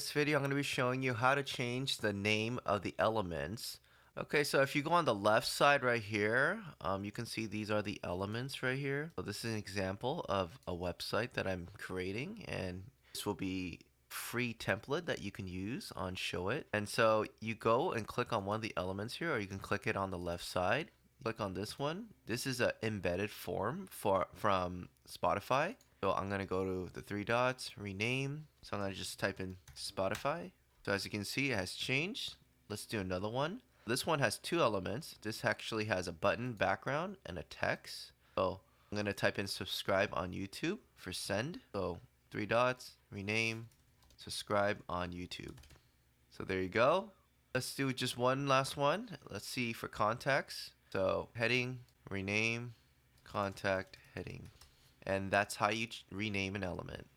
this video, I'm going to be showing you how to change the name of the elements. Okay, so if you go on the left side right here, you can see these are the elements right here. So this is an example of a website that I'm creating, and this will be free template that you can use on Showit. And so you go and click on one of the elements here, or you can click it on the left side. Click on this one. This is an embedded form from Spotify. So I'm gonna go to the three dots, rename. So I'm gonna just type in Spotify. So as you can see, it has changed. Let's do another one. This one has two elements. This actually has a button background and a text. So I'm gonna type in subscribe on YouTube for send. So three dots, rename, subscribe on YouTube. So there you go. Let's do just one last one. Let's see for contacts. So heading, rename, contact, heading. And that's how you rename an element.